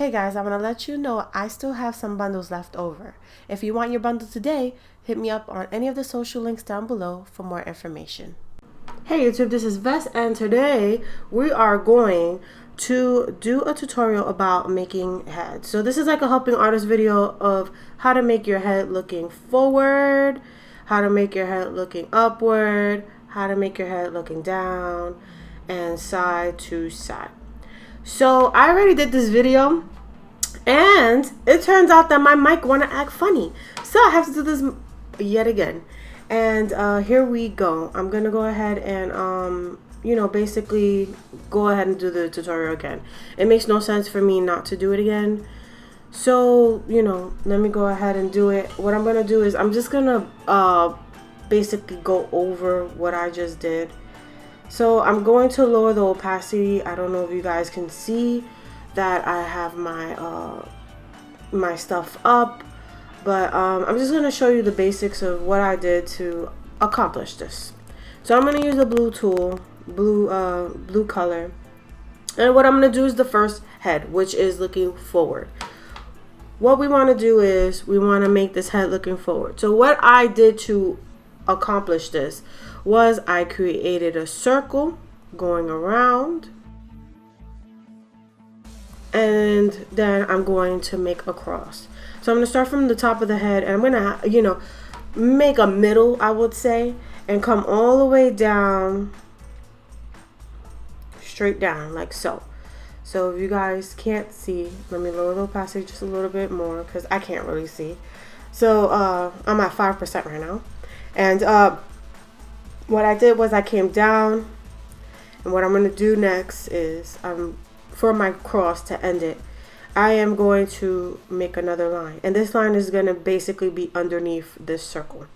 Hey guys, I want to let you know I still have some bundles left over. If you want your bundle today, hit me up on any of the social links down below for more information. Hey YouTube, this is Ves, and today we are going to do a tutorial about making heads. So this is like a helping artist video of how to make your head looking forward, how to make your head looking upward, how to make your head looking down, and side to side. So I already did this video, and it turns out that my mic want to act funny, so I have to do this yet again. And here we go. I'm gonna go ahead and basically go ahead and do the tutorial again. It makes no sense for me not to do it again, so let me go ahead and do it. What I'm gonna do is I'm just gonna basically go over what I just did. So I'm going to lower the opacity. I don't know if you guys can see that I have my my stuff up, but I'm just going to show you the basics of what I did to accomplish this. So I'm going to use a blue tool, blue color, and what I'm going to do is the first head, which is looking forward. What we want to do is we want to make this head looking forward. So what I did to accomplish this was I created a circle going around, and then I'm going to make a cross. So I'm going to start from the top of the head, and I'm going to make a middle, I would say, and come all the way down, straight down like so. So if you guys can't see, let me lower the opacity just a little bit more because I can't really see. So I'm at 5% right now. And what I did was I came down, and what I'm going to do next is for my cross to end it, I am going to make another line, and this line is going to basically be underneath this circle.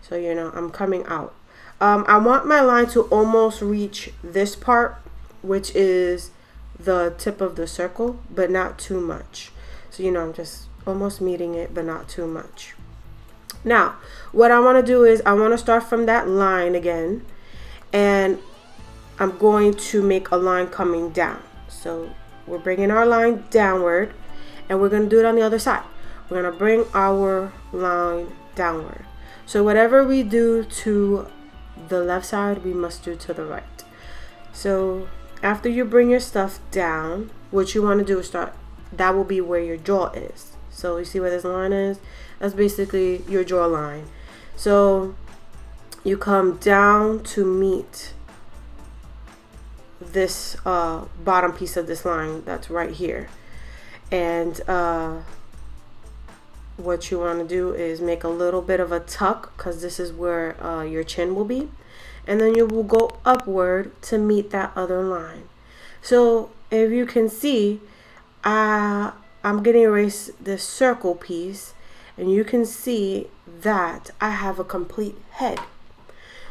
So I'm coming out. I want my line to almost reach this part, which is the tip of the circle, but not too much. So I'm just almost meeting it, but not too much. Now, what I want to do is I want to start from that line again, and I'm going to make a line coming down. So we're bringing our line downward, and we're going to do it on the other side. We're going to bring our line downward. So whatever we do to the left side, we must do to the right. So after you bring your stuff down, what you want to do is that will be where your jaw is. So you see where this line is? That's basically your jaw line. So you come down to meet this bottom piece of this line that's right here. And what you want to do is make a little bit of a tuck, because this is where your chin will be. And then you will go upward to meet that other line. So if you can see, I'm going to erase this circle piece, and you can see that I have a complete head.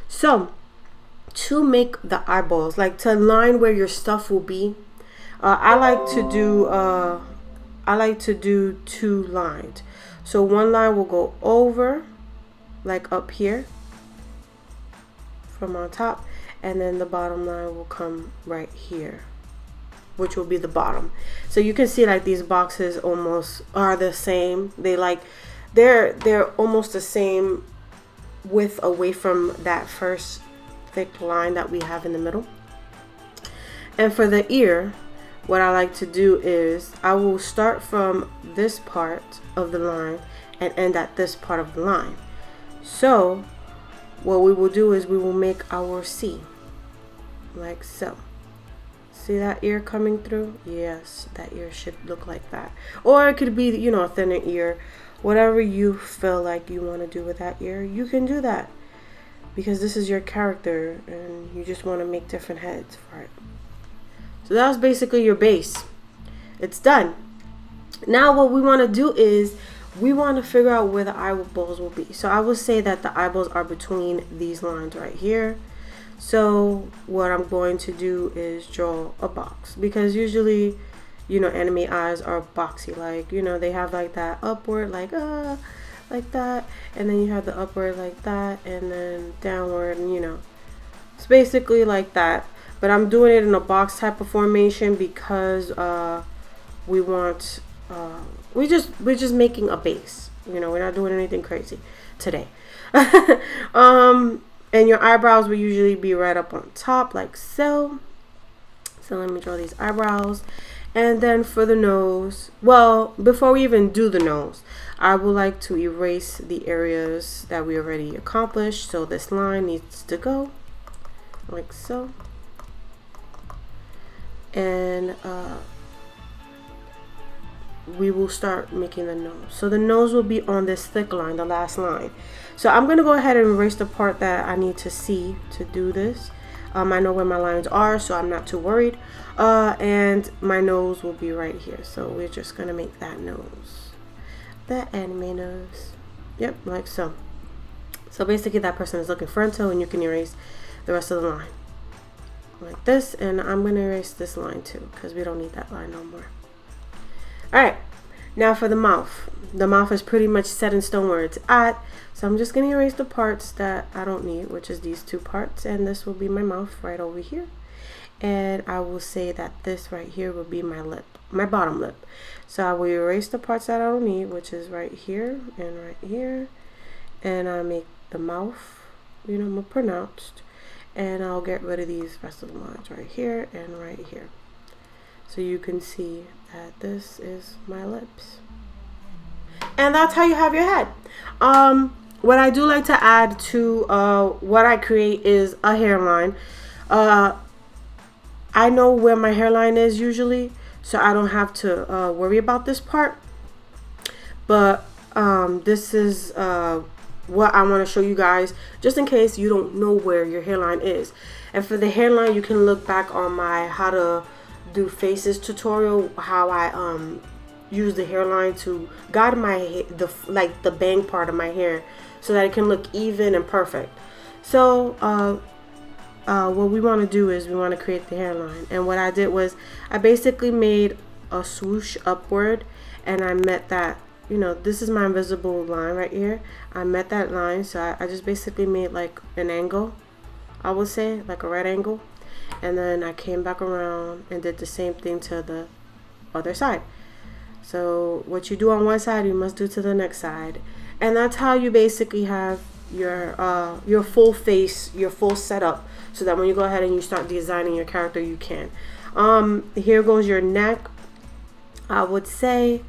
So to make the eyeballs, like to line where your stuff will be, I like to do two lines. So one line will go over, like up here from on top, and then the bottom line will come right here, which will be the bottom. So you can see like these boxes almost are the same. They're almost the same width away from that first thick line that we have in the middle. And for the ear, what I like to do is I will start from this part of the line and end at this part of the line. So what we will do is we will make our C like so. See that ear coming through? Yes, that ear should look like that. Or it could be, a thinner ear. Whatever you feel like you want to do with that ear, you can do that. Because this is your character, and you just want to make different heads for it. So that was basically your base. It's done. Now what we want to do is we want to figure out where the eyeballs will be. So I will say that the eyeballs are between these lines right here. So what I'm going to do is draw a box, because usually anime eyes are boxy, like they have like that upward, like that, and then you have the upward like that, and then downward, and it's basically like that. But I'm doing it in a box type of formation because we want, we're just making a base. You know, we're not doing anything crazy today. And your eyebrows will usually be right up on top like so. So let me draw these eyebrows. And then for the nose, well, before we even do the nose, I would like to erase the areas that we already accomplished. So this line needs to go like so. And we will start making the nose. So the nose will be on this thick line, the last line. So I'm going to go ahead and erase the part that I need to see to do this. I know where my lines are, so I'm not too worried. And my nose will be right here. So we're just going to make that nose. That anime nose. Yep, like so. So basically that person is looking frontal, and you can erase the rest of the line. Like this, and I'm going to erase this line too, because we don't need that line no more. Alright, now for the mouth. The mouth is pretty much set in stone where it's at. So I'm just going to erase the parts that I don't need, which is these two parts. And this will be my mouth right over here. And I will say that this right here will be my lip, my bottom lip. So I will erase the parts that I don't need, which is right here and right here. And I make the mouth, you know, more pronounced. And I'll get rid of these rest of the lines right here and right here. So you can see that this is my lips. And that's how you have your head. What I do like to add to what I create is a hairline. I know where my hairline is usually, so I don't have to worry about this part. But this is what I want to show you guys, just in case you don't know where your hairline is. And for the hairline, you can look back on my how to do faces tutorial, how I use the hairline to guide my the bang part of my hair so that it can look even and perfect. So what we want to do is we want to create the hairline, and what I did was I basically made a swoosh upward, and I met that, you know, this is my invisible line right here. I met that line, so I just basically made like an angle, I would say like a right angle. And then I came back around and did the same thing to the other side. So what you do on one side, you must do to the next side. And that's how you basically have your full face, your full setup, so that when you go ahead and you start designing your character, you can. Here goes your neck. I would say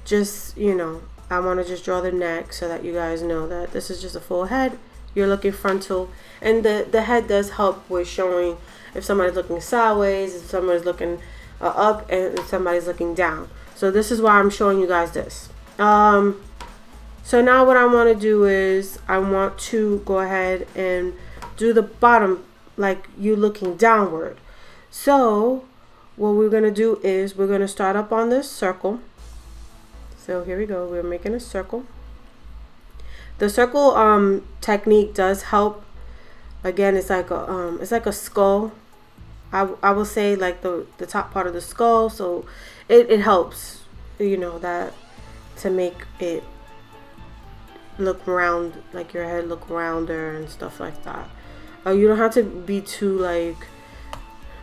just, you know, I want to just draw the neck so that you guys know that this is just a full head. You're looking frontal, and the head does help with showing if somebody's looking sideways, if somebody's looking up, and if somebody's looking down. So this is why I'm showing you guys this. So now what I want to do is I want to go ahead and do the bottom like you looking downward. So what we're going to do is we're going to start up on this circle. So here we go. We're making a circle. The circle technique does help. Again, it's like a skull. I will say like the top part of the skull. So it helps, you know, that to make it look round, like your head look rounder and stuff like that. You don't have to be too like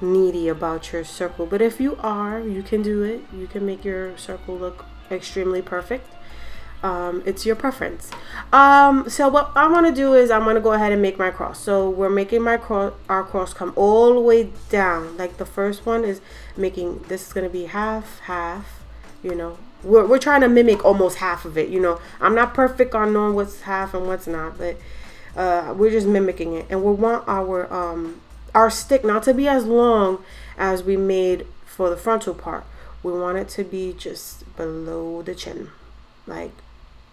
needy about your circle, but if you are, you can do it. You can make your circle look extremely perfect. It's your preference. So what I want to do is I'm going to go ahead and make my cross. So we're making our cross come all the way down. Like the first one is making, this is going to be half, you know. We're trying to mimic almost half of it, you know. I'm not perfect on knowing what's half and what's not, but we're just mimicking it. And we want our stick not to be as long as we made for the frontal part. We want it to be just below the chin. Like,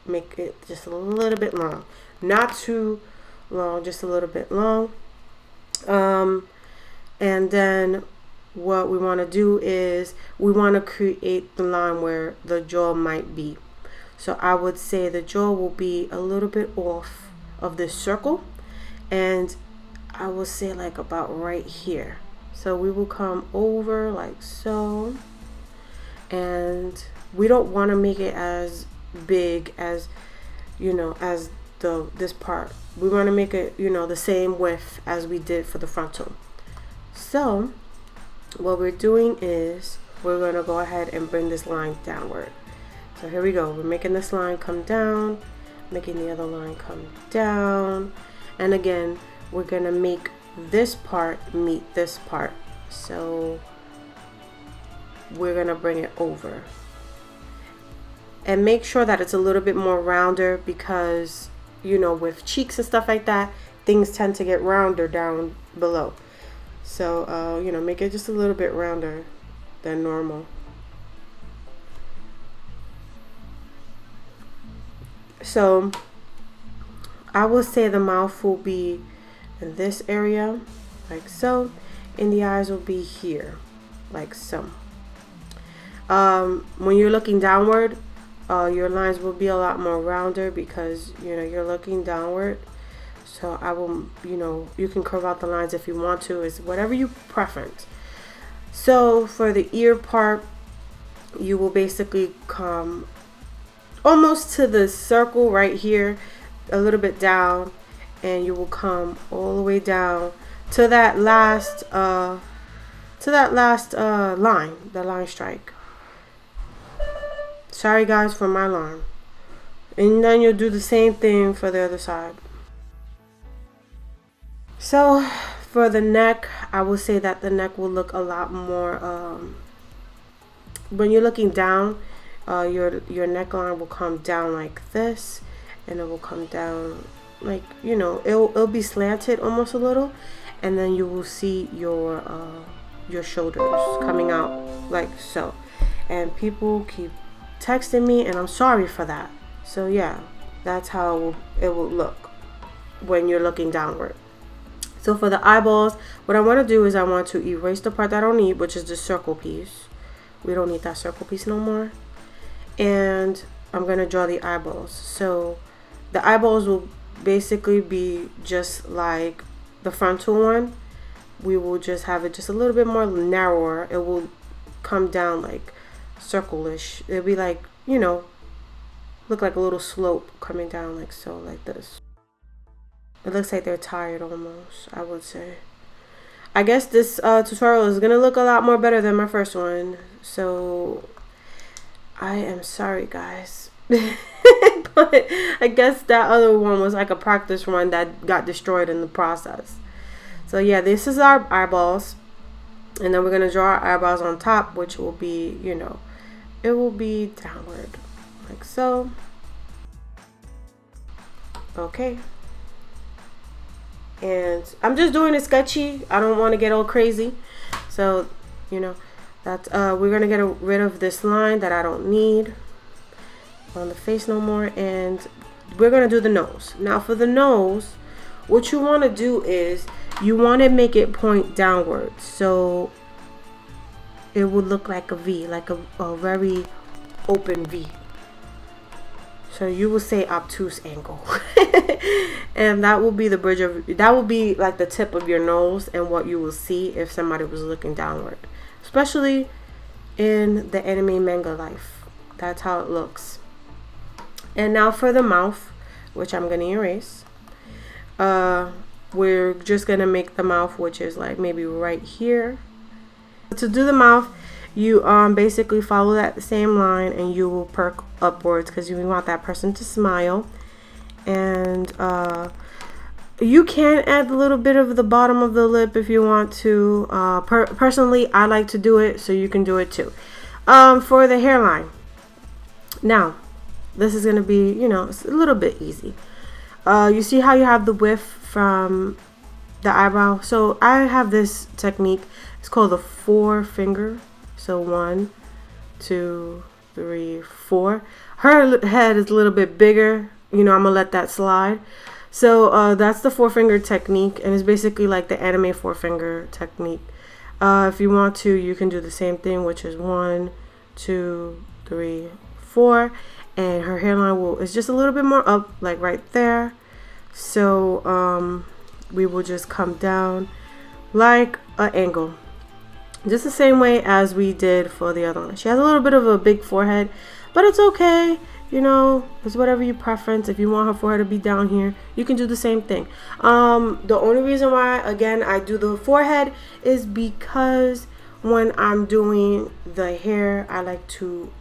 make it just a little bit long. Not too long, just a little bit long. And then what we want to do is we want to create the line where the jaw might be. So I would say the jaw will be a little bit off of this circle, and I will say like about right here. So we will come over like so, and we don't want to make it as big as, you know, as this part. We want to make it, you know, the same width as we did for the frontal. So what we're doing is we're going to go ahead and bring this line downward. So here we go. We're making this line come down, making the other line come down. And again, we're going to make this part meet this part. So we're going to bring it over. And make sure that it's a little bit more rounder because, you know, with cheeks and stuff like that, things tend to get rounder down below. So, you know, make it just a little bit rounder than normal. So I will say the mouth will be in this area, like so, and the eyes will be here, like so. When you're looking downward, your lines will be a lot more rounder because, you know, you're looking downward. So I will, you know, you can curve out the lines if you want to, is whatever you preference. So for the ear part, you will basically come almost to the circle right here, a little bit down, and you will come all the way down to that last line, the line strike. Sorry guys for my alarm. And then you'll do the same thing for the other side. So for the neck, I will say that the neck will look a lot more, when you're looking down, your neckline will come down like this, and it will come down like, you know, it'll be slanted almost a little, and then you will see your shoulders coming out like so. And people keep texting me, and I'm sorry for that. So yeah, that's how it will look when you're looking downward. So for the eyeballs, what I want to do is I want to erase the part that I don't need, which is the circle piece. We don't need that circle piece no more. And I'm going to draw the eyeballs. So the eyeballs will basically be just like the frontal one. We will just have it just a little bit more narrower. It will come down like circle-ish. It'll be like, you know, look like a little slope coming down like so, like this. It looks like they're tired almost, I would say. I guess this tutorial is going to look a lot more better than my first one. So I am sorry, guys. But I guess that other one was like a practice run that got destroyed in the process. So yeah, this is our eyeballs. And then we're going to draw our eyebrows on top, which will be, you know, it will be downward like so. Okay. And I'm just doing it sketchy. I don't want to get all crazy. So, you know, that's we're going to get rid of this line that I don't need on the face no more. And we're going to do the nose. Now for the nose, what you want to do is you want to make it point downward. So it would look like a V, like a very open V. So you will say obtuse angle. And that will be the bridge of, that will be like the tip of your nose and what you will see if somebody was looking downward. Especially in the anime manga life. That's how it looks. And now for the mouth, which I'm going to erase. We're just going to make the mouth, which is like maybe right here. To do the mouth, you basically follow that same line and you will perk upwards because you want that person to smile. And you can add a little bit of the bottom of the lip if you want to. Personally, I like to do it, so you can do it too. For the hairline, now this is going to be, you know, it's a little bit easy. You see how you have the width from the eyebrow? So I have this technique. It's called the 4-finger. So 1, 2, 3, 4. Her head is a little bit bigger. You know, I'm gonna let that slide. So that's the 4-finger technique, and it's basically like the anime 4-finger technique. If you want to, you can do the same thing, which is 1, 2, 3, 4, and her hairline is just a little bit more up, like right there. So we will just come down like an angle, just the same way as we did for the other one. She has a little bit of a big forehead, but it's okay. You know, it's whatever you preference. If you want her forehead to be down here, you can do the same thing. The only reason why, again, I do the forehead is because when I'm doing the hair, I like to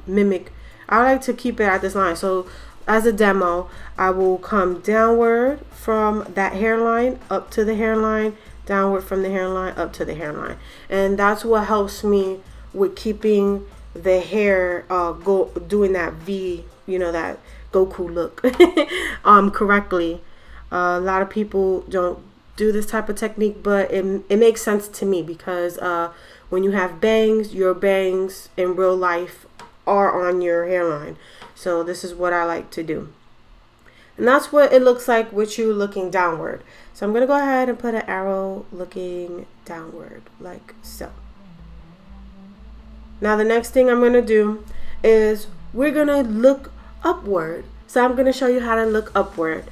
mimic. I like to keep it at this line. So as a demo, I will come downward from that hairline up to the hairline, downward from the hairline up to the hairline, and that's what helps me with keeping the hair doing that V, that Goku look correctly. A lot of people don't do this type of technique, but it makes sense to me because when you have bangs, your bangs in real life are on your hairline. So this is what I like to do. And that's what it looks like with you looking downward. So I'm going to go ahead and put an arrow looking downward like so. Now the next thing I'm going to do is we're going to look upward. So I'm going to show you how to look upward.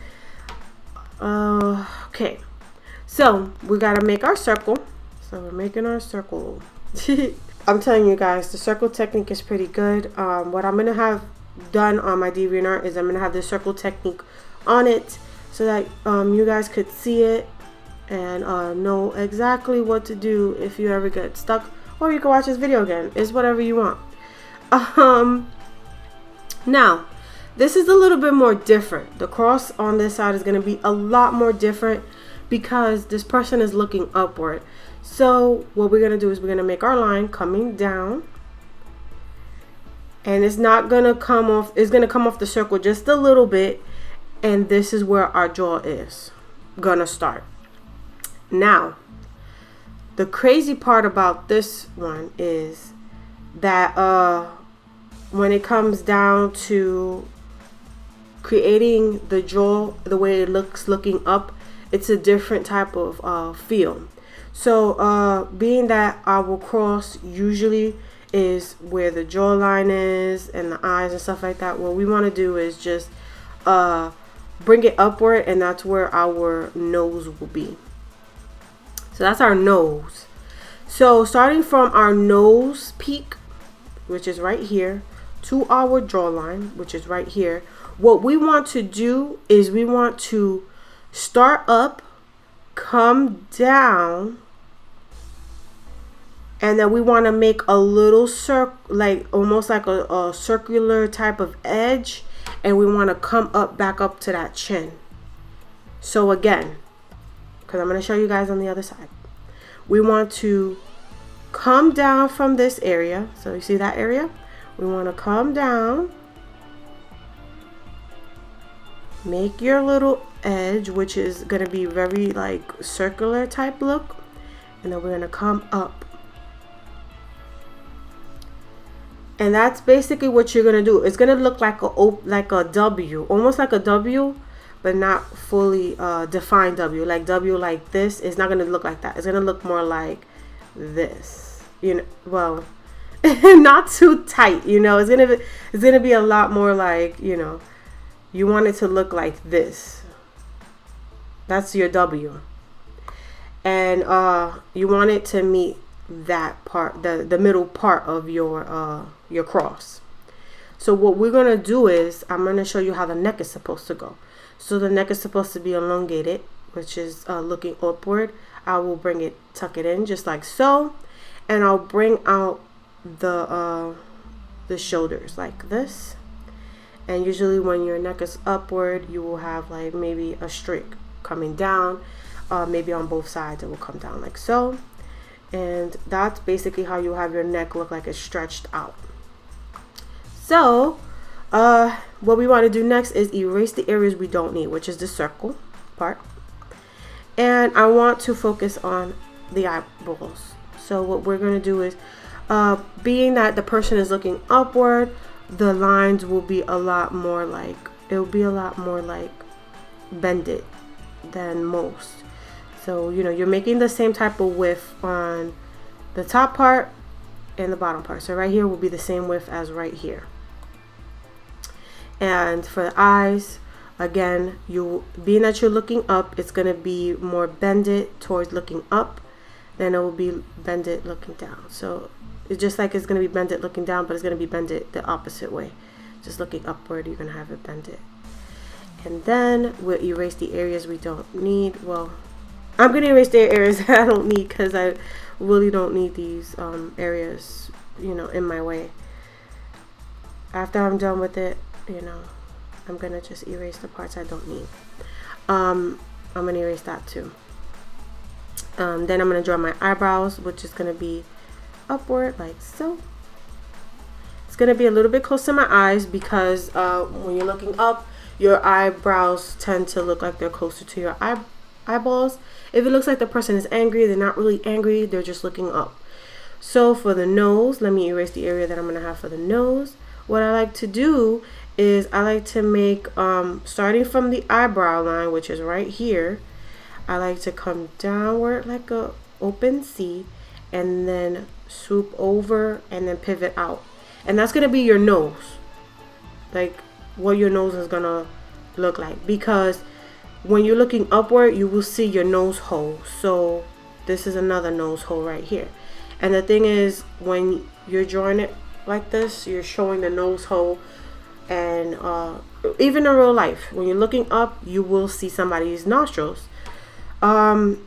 Okay. So we got to make our circle. So we're making our circle. I'm telling you guys, the circle technique is pretty good. What I'm going to have done on my DeviantArt is I'm going to have the circle technique on it so that you guys could see it and know exactly what to do if you ever get stuck, or you can watch this video again. It's whatever you want. Now this is a little bit more different. The cross on this side is going to be a lot more different because this person is looking upward. So what we're going to do is we're going to make our line coming down, and it's not going to come off, it's going to come off the circle just a little bit, and this is where our jaw is going to start. Now the crazy part about this one is that when it comes down to creating the jaw, the way it looks looking up, it's a different type of feel. So being that our cross usually is where the jawline is and the eyes and stuff like that, what we want to do is just bring it upward, and that's where our nose will be. So that's our nose. So starting from our nose peak, which is right here, to our jawline, which is right here, what we want to do is we want to start up, come down, and then we want to make a little circle, like almost like a circular type of edge, and we want to come up, back up to that chin. So again, because I'm going to show you guys on the other side, we want to come down from this area. So you see that area? We want to come down, make your little edge, which is going to be very like circular type look, and then we're going to come up. And that's basically what you're going to do. It's going to look like a W, almost like a W, but not fully defined W. Like W like this, it's not going to look like that. It's going to look more like this, well, not too tight, it's going to be a lot more like, you want it to look like this. That's your W. And you want it to meet that part, the middle part of your cross. So what we're going to do is I'm going to show you how the neck is supposed to go. So the neck is supposed to be elongated, which is looking upward. I will tuck it in just like so, and I'll bring out the shoulders like this. And usually when your neck is upward, you will have like maybe a streak coming down, maybe on both sides it will come down like so. And that's basically how you have your neck look like it's stretched out. So what we want to do next is erase the areas we don't need, which is the circle part. And I want to focus on the eyeballs. So what we're going to do is, being that the person is looking upward, the lines will be a lot more like, bended than most. So, you're making the same type of width on the top part and the bottom part. So right here will be the same width as right here. And for the eyes, again, being that you're looking up, it's going to be more bended towards looking up, then it will be bended looking down. So it's just like it's going to be bended looking down, but it's going to be bended the opposite way. Just looking upward, you're going to have it bended. And then we'll erase the areas we don't need. Well, I'm gonna erase the areas that I don't need, because I really don't need these areas, you know, in my way. After I'm done with it, you know, I'm gonna just erase the parts I don't need. I'm gonna erase that too. Then I'm gonna draw my eyebrows, which is gonna be upward like so. It's gonna be a little bit close to my eyes, because when you're looking up, your eyebrows tend to look like they're closer to your eyeballs. If it looks like the person is angry, they're not really angry, they're just looking up. So for the nose, let me erase the area that I'm gonna have for the nose. What I like to do is I like to make, starting from the eyebrow line, which is right here, I like to come downward like a open C, and then swoop over and then pivot out. And that's gonna be your nose, like what your nose is gonna look like, because when you're looking upward, you will see your nose hole. So this is another nose hole right here. And the thing is, when you're drawing it like this, you're showing the nose hole. And even in real life, when you're looking up, you will see somebody's nostrils. And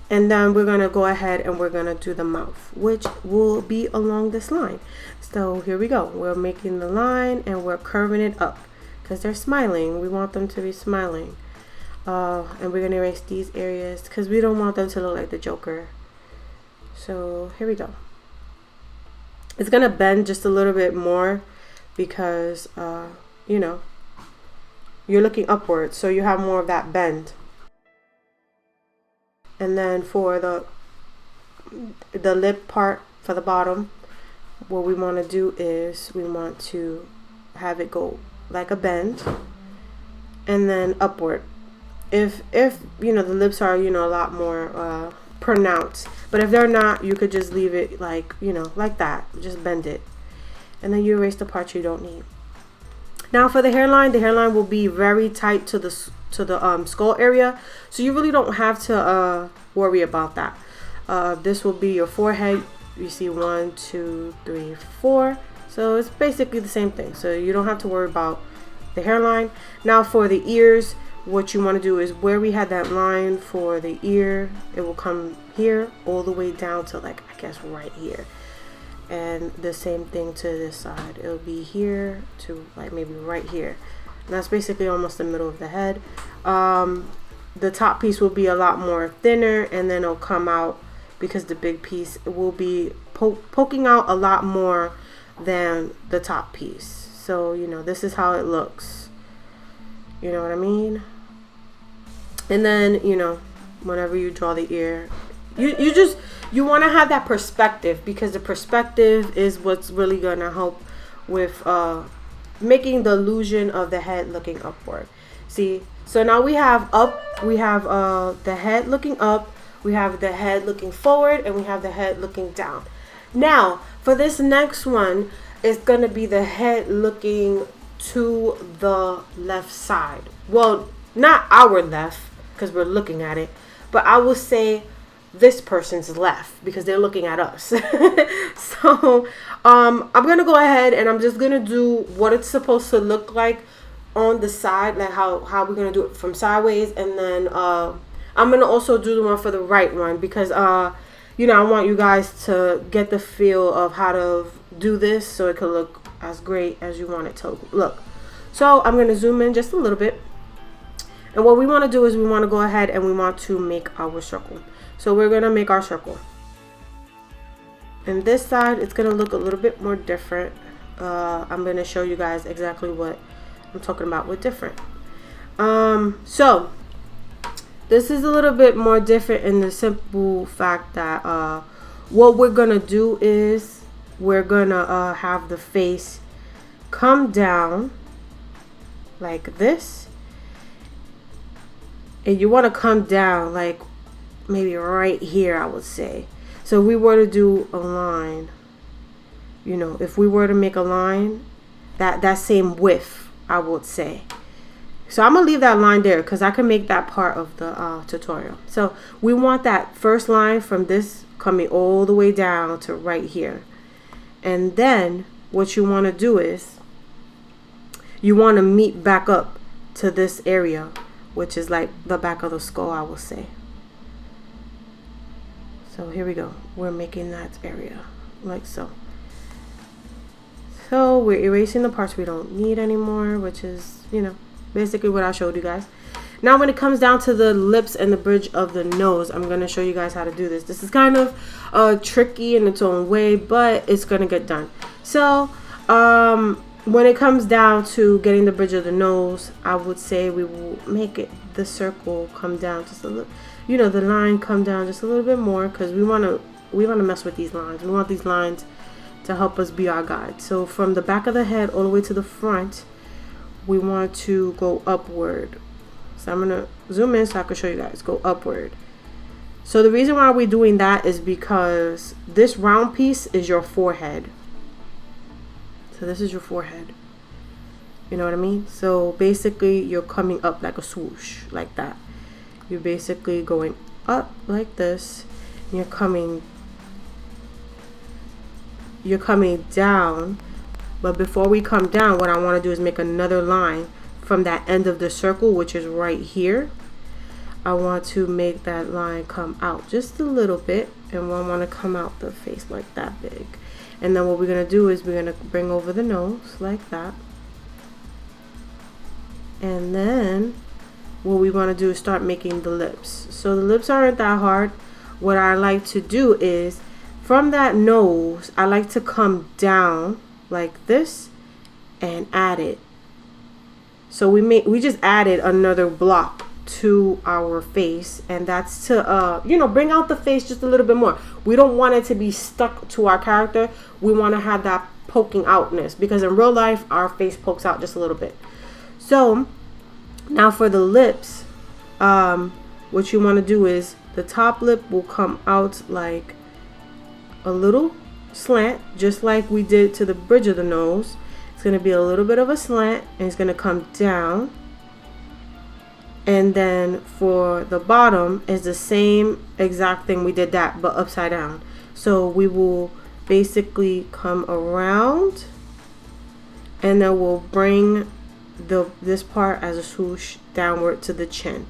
then we're gonna go ahead and we're gonna do the mouth, which will be along this line. So here we go. We're making the line and we're curving it up, because they're smiling. We want them to be smiling. And we're gonna erase these areas because we don't want them to look like the Joker. So here we go. It's gonna bend just a little bit more, because you know, you're looking upwards, so you have more of that bend. And then for the lip part, for the bottom, what we want to do is we want to have it go like a bend and then upward. If you know, the lips are, you know, a lot more pronounced, but if they're not, you could just leave it like, you know, like that, just bend it, and then you erase the parts you don't need. Now for the hairline will be very tight to the skull area, so you really don't have to worry about that. This will be your forehead. You see 1, 2, 3, 4, so it's basically the same thing, so you don't have to worry about the hairline. Now for the ears, what you want to do is where we had that line for the ear, it will come here all the way down to, like, I guess right here. And the same thing to this side, it'll be here to like maybe right here. And that's basically almost the middle of the head. The top piece will be a lot more thinner, and then it'll come out, because the big piece will be poking out a lot more than the top piece. So, you know, this is how it looks. You know what I mean? And then, you know, whenever you draw the ear, you want to have that perspective, because the perspective is what's really going to help with making the illusion of the head looking upward. See, so now we have the head looking up, we have the head looking forward, and we have the head looking down. Now for this next one, it's going to be the head looking to the left side. Well, not our left, because we're looking at it, but I will say this person's left, because they're looking at us. So I'm gonna go ahead and I'm just gonna do what it's supposed to look like on the side, like how we're gonna do it from sideways. And then I'm gonna also do the one for the right one, because you know, I want you guys to get the feel of how to do this so it could look as great as you want it to look. So I'm gonna zoom in just a little bit, and what we want to do is we want to go ahead and we want to make our circle. So we're going to make our circle. And this side, it's going to look a little bit more different. I'm going to show you guys exactly what I'm talking about with different. So this is a little bit more different in the simple fact that what we're going to do is we're going to have the face come down like this. And you want to come down like maybe right here, I would say. So if we were to do a line, you know, if we were to make a line, that same width, I would say. So I'm gonna leave that line there because I can make that part of the tutorial. So we want that first line from this coming all the way down to right here. And then what you want to do is you want to meet back up to this area which is like the back of the skull, I will say. So here we go. We're making that area like so. So we're erasing the parts we don't need anymore, which is, you know, basically what I showed you guys. Now when it comes down to the lips and the bridge of the nose, I'm going to show you guys how to do this. This is kind of tricky in its own way, but it's going to get done. So when it comes down to getting the bridge of the nose, I would say we will make it, the circle come down just a little, you know, the line come down just a little bit more, because we want to mess with these lines. We want these lines to help us be our guide. So from the back of the head all the way to the front, we want to go upward. So I'm going to zoom in so I can show you guys. Go upward. So the reason why we're doing that is because this round piece is your forehead. So this is your forehead. You know what I mean? So basically you're coming up like a swoosh, like that. You're basically going up like this. And you're coming down. But before we come down, what I want to do is make another line from that end of the circle, which is right here. I want to make that line come out just a little bit, and I want to come out the face like that big. And then what we're going to do is we're going to bring over the nose like that. And then what we want to do is start making the lips. So the lips aren't that hard. What I like to do is from that nose, I like to come down like this and add it. So we just added another block to our face, and that's to you know, bring out the face just a little bit more. We don't want it to be stuck to our character. We want to have that poking outness, because in real life our face pokes out just a little bit. So now for the lips, what you want to do is the top lip will come out like a little slant, just like we did to the bridge of the nose. It's going to be a little bit of a slant, and it's going to come down. And then for the bottom is the same exact thing. We did that, but upside down. So we will basically come around, and then we'll bring this part as a swoosh downward to the chin.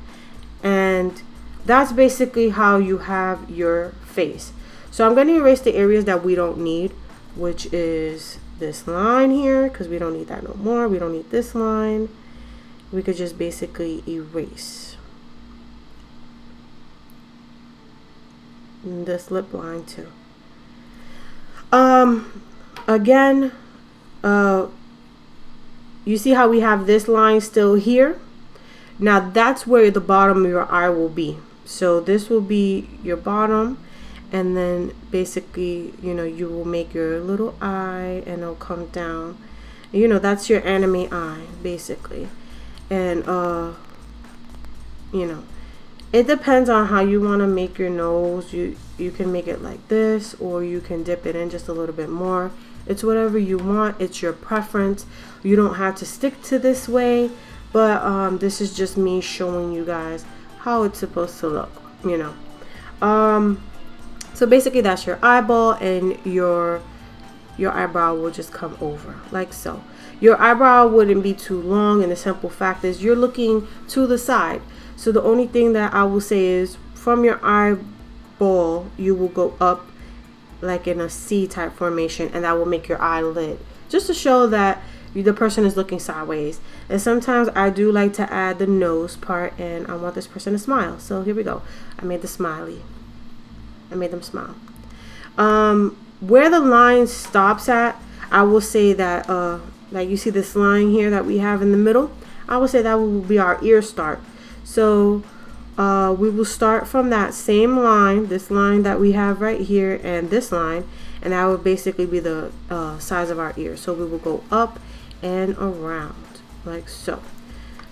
And that's basically how you have your face. So I'm going to erase the areas that we don't need, which is this line here, because we don't need that no more. We don't need this line. We could just basically erase. And this lip line too. Again, you see how we have this line still here? Now that's where the bottom of your eye will be. So this will be your bottom. And then basically, you know, you will make your little eye, and it'll come down. You know, that's your anime eye, basically. And, you know, it depends on how you want to make your nose. You can make it like this, or you can dip it in just a little bit more. It's whatever you want. It's your preference. You don't have to stick to this way. But this is just me showing you guys how it's supposed to look, you know. So basically that's your eyeball, and your eyebrow will just come over like so. Your eyebrow wouldn't be too long, and the simple fact is you're looking to the side. So the only thing that I will say is from your eyeball, you will go up like in a C type formation, and that will make your eyelid, just to show that the person is looking sideways. And sometimes I do like to add the nose part, and I want this person to smile. So here we go. I made the smiley. I made them smile. Where the line stops at, I will say that like you see this line here that we have in the middle, I will say that will be our ear start. So we will start from that same line, this line that we have right here, and this line, and that would basically be the size of our ear. So we will go up and around like so.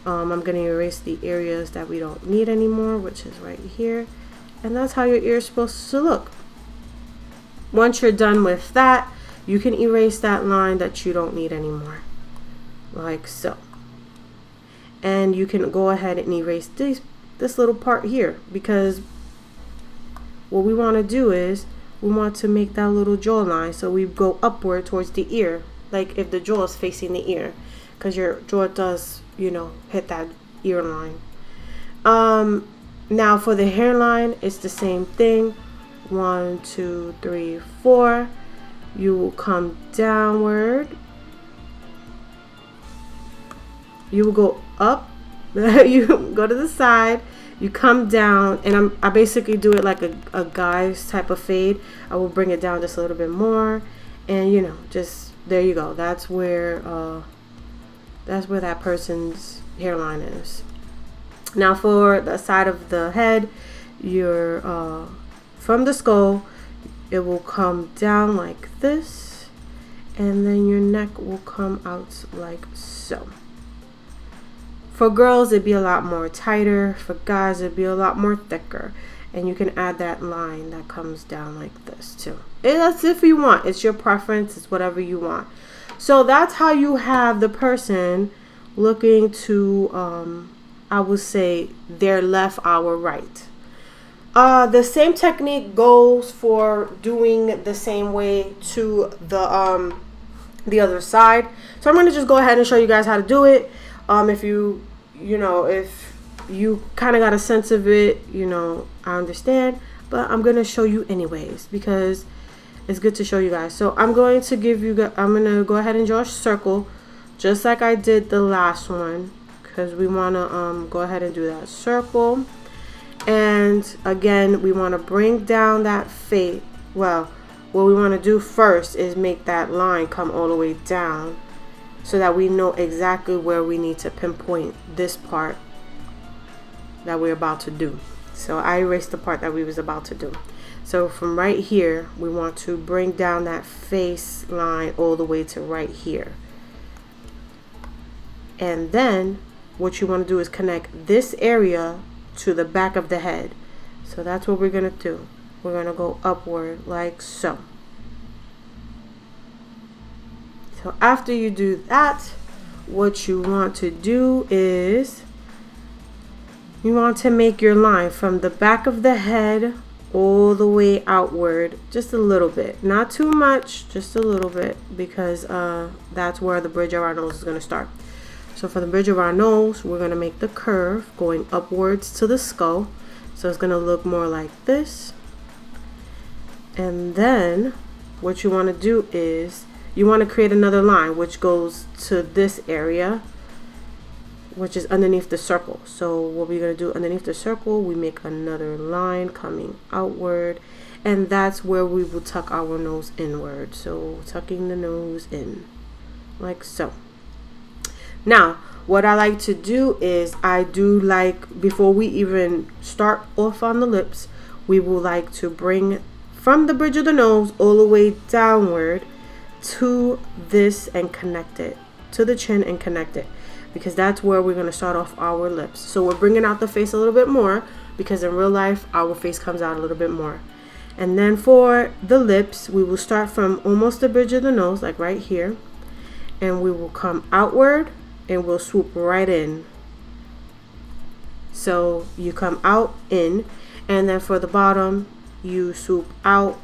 I'm going to erase the areas that we don't need anymore, which is right here. And that's how your ear is supposed to look. Once you're done with that, you can erase that line that you don't need anymore, like so. And you can go ahead and erase this little part here, because what we want to do is we want to make that little jawline, so we go upward towards the ear, like if the jaw is facing the ear, because your jaw does, you know, hit that ear line. Now for the hairline, it's the same thing. 1, 2, 3, 4. You will come downward. You will go up. You go to the side. You come down, and I basically do it like a guy's type of fade. I will bring it down just a little bit more, and you know, just there you go. That's where that person's hairline is. Now for the side of the head, you're from the skull, it will come down like this, and then your neck will come out like so. For girls, it'd be a lot more tighter. For guys, it'd be a lot more thicker. And you can add that line that comes down like this too. That's if you want. It's your preference. It's whatever you want. So that's how you have the person looking to, I would say, their left, our right. The same technique goes for doing the same way to the other side. So I'm going to just go ahead and show you guys how to do it. If you kind of got a sense of it, I understand, but I'm going to show you anyways because it's good to show you guys. So I'm going to go ahead and draw a circle just like I did the last one because we want to go ahead and do that circle. And again, we want to bring down that fade. Well, what we want to do first is make that line come all the way down, so that we know exactly where we need to pinpoint this part that we're about to do. So I erased the part that we was about to do. So from right here, we want to bring down that face line all the way to right here. And then what you want to do is connect this area to the back of the head. So that's what we're going to do. We're going to go upward like so. So after you do that, what you want to do is you want to make your line from the back of the head all the way outward, just a little bit, not too much, just a little bit, because that's where the bridge of our nose is going to start. So for the bridge of our nose, we're going to make the curve going upwards to the skull. So it's going to look more like this. And then what you want to do is you want to create another line which goes to this area, which is underneath the circle. So what we're going to do underneath the circle, we make another line coming outward, and that's where we will tuck our nose inward. So tucking the nose in like so. Now what I like to do is before we even start off on the lips, we will like to bring from the bridge of the nose all the way downward to this and connect it to the chin and connect it, because that's where we're going to start off our lips. So we're bringing out the face a little bit more, because in real life our face comes out a little bit more. And then for the lips, we will start from almost the bridge of the nose, like right here, and we will come outward and we'll swoop right in. So you come out in, and then for the bottom you swoop out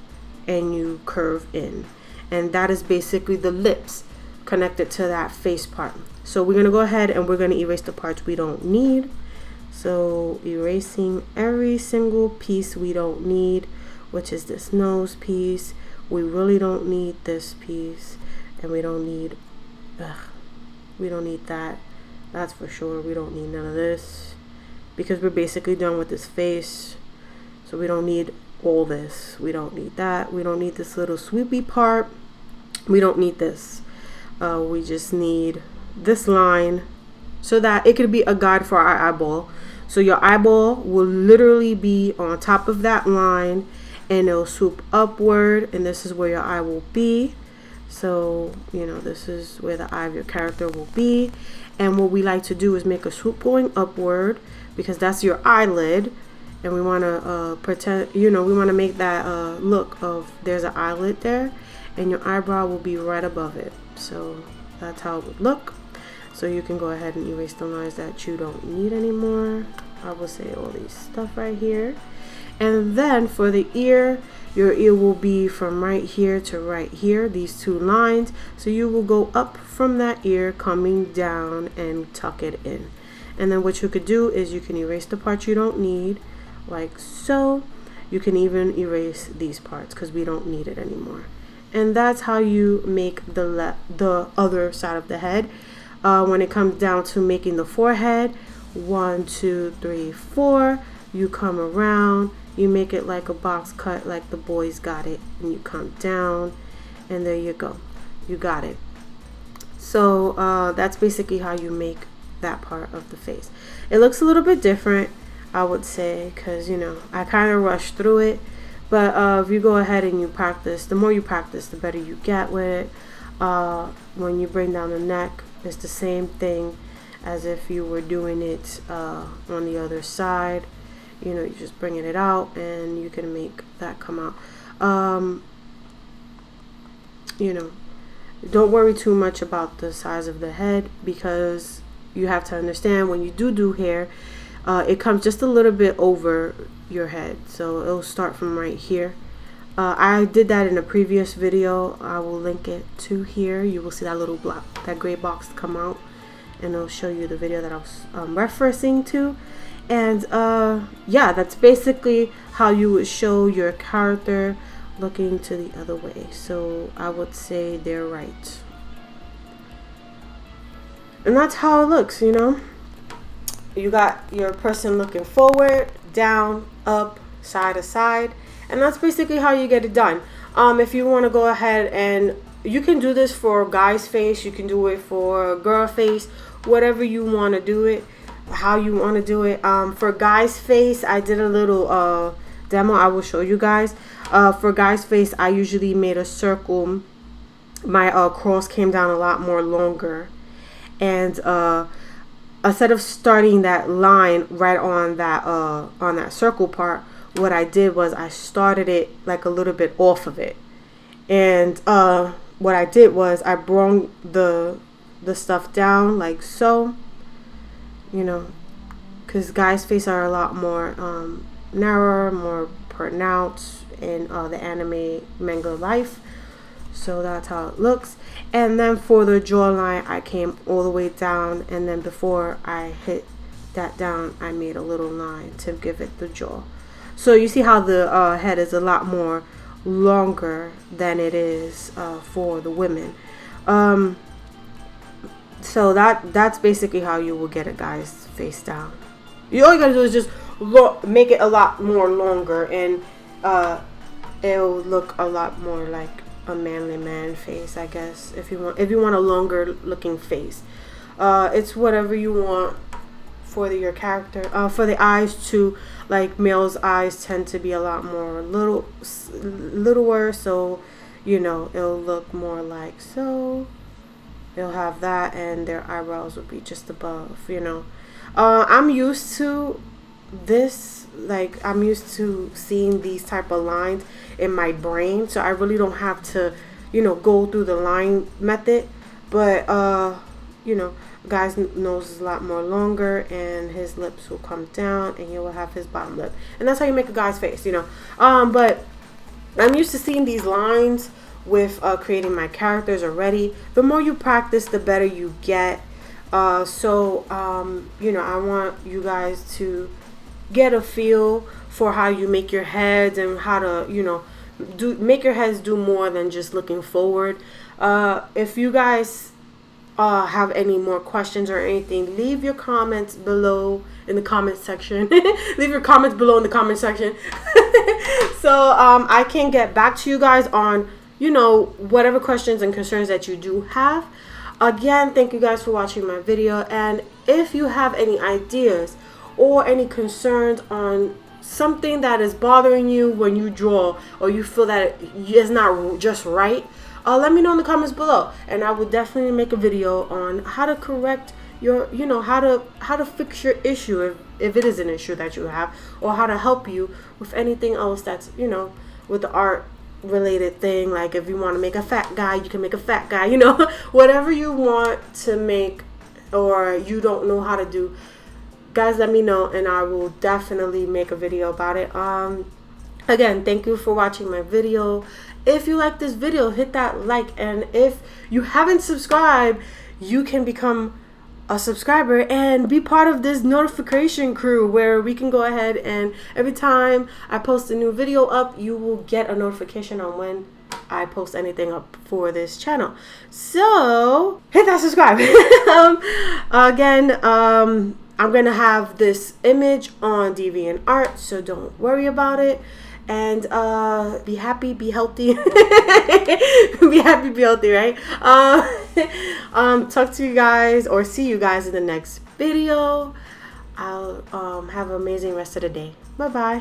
and you curve in. And that is basically the lips connected to that face part. So we're going to go ahead and we're going to erase the parts we don't need. So erasing every single piece we don't need, which is this nose piece. We really don't need this piece, and we don't need that. That's for sure. We don't need none of this, because we're basically done with this face. So we don't need all this. We don't need that. We don't need this little swoopy part. We don't need this. We just need this line so that it could be a guide for our eyeball. So your eyeball will literally be on top of that line, and it'll swoop upward, and this is where your eye will be. So this is where the eye of your character will be. And what we like to do is make a swoop going upward, because that's your eyelid. And we want to pretend, we want to make that look of there's an eyelid there, and your eyebrow will be right above it. So that's how it would look. So you can go ahead and erase the lines that you don't need anymore. I will say all these stuff right here. And then for the ear, your ear will be from right here to right here, these two lines. So you will go up from that ear, coming down and tuck it in. And then what you could do is you can erase the parts you don't need, like so. You can even erase these parts because we don't need it anymore. And that's how you make the other side of the head. When it comes down to making the forehead, 1, 2, 3, 4, you come around, you make it like a box cut, like the boys got it, and you come down, and there you go, you got it. So that's basically how you make that part of the face. It looks a little bit different, I would say, because I kind of rushed through it. But if you go ahead and you practice, the more you practice, the better you get with it. When you bring down the neck, it's the same thing as if you were doing it on the other side. You're just bringing it out, and you can make that come out. Don't worry too much about the size of the head, because you have to understand when you do hair, it comes just a little bit over your head, so it'll start from right here. I did that in a previous video. I will link it to here. You will see that little block, that gray box come out, and it'll show you the video that I was referencing to. And yeah, that's basically how you would show your character looking to the other way. So I would say they're right, and that's how it looks. You got your person looking forward, down, up, side to side, and that's basically how you get it done. If you want to go ahead, and you can do this for guy's face, you can do it for girl face, whatever you want to do it, how you want to do it. For guy's face, I did a little demo. I will show you guys. For guy's face, I usually made a circle. My cross came down a lot more longer, and instead of starting that line right on that circle part, what I did was I started it like a little bit off of it. And what I did was I brought the stuff down like so, because guys' face are a lot more narrower, more pronounced in the anime manga life. So that's how it looks. And then for the jawline, I came all the way down, and then before I hit that down, I made a little line to give it the jaw. So you see how the head is a lot more longer than it is for the women. So that's basically how you will get a guy's face down. All you gotta do is just make it a lot more longer, and it'll look a lot more like a manly man face, I guess, if you want a longer looking face. It's whatever you want for your character. For the eyes too, like males' eyes tend to be a lot more littler, so it'll look more like so. They'll have that, and their eyebrows will be just above. I'm used to this, like I'm used to seeing these type of lines in my brain, so I really don't have to go through the line method. But guy's nose is a lot more longer, and his lips will come down, and he will have his bottom lip, and that's how you make a guy's face. But I'm used to seeing these lines with creating my characters already. The more you practice, the better you get. I want you guys to get a feel for how you make your heads, and how to make your heads do more than just looking forward. If you guys have any more questions or anything, leave your comments below in the comment section. Leave your comments below in the comment section so I can get back to you guys on whatever questions and concerns that you do have. Again, thank you guys for watching my video, and if you have any ideas or any concerns on something that is bothering you when you draw, or you feel that it's not just right, let me know in the comments below, and I will definitely make a video on how to correct your how to fix your issue if it is an issue that you have, or how to help you with anything else that's with the art related thing. Like if you want to make a fat guy, you can make a fat guy, whatever you want to make, or you don't know how to do, guys, let me know, and I will definitely make a video about it. Again, thank you for watching my video. If you like this video, hit that like, and if you haven't subscribed, you can become a subscriber and be part of this notification crew where we can go ahead and every time I post a new video up, you will get a notification on when I post anything up for this channel. So hit that subscribe. Again, I'm gonna have this image on DeviantArt, so don't worry about it. And be happy, be healthy. Be happy, be healthy, right? Talk to you guys or see you guys in the next video. I'll have an amazing rest of the day. Bye bye.